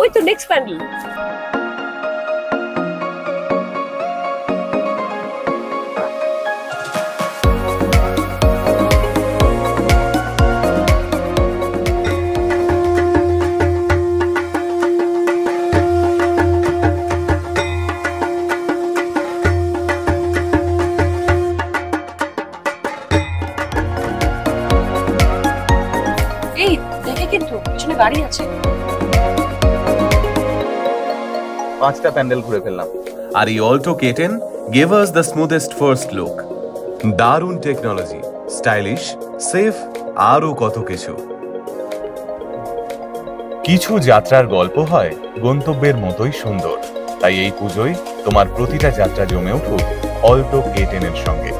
ওই তো নেক্সট প্যান্ডেল। এই দেখে কিন্তু পিছনে গাড়ি আছে। 5টা প্যান্ডেল ঘুরে ফেললাম। আর এই Alto K10 gave us the smoothest first look. দারুণ টেকনোলজি, স্টাইলিশ, সেফ, আরও কত কিছু। কিছু যাত্রার গল্প হয় গন্তব্যের মতোই সুন্দর, তাই এই পুজোয় তোমার প্রতিটা যাত্রা জমে উঠুক অল্টো K10 এর সঙ্গে।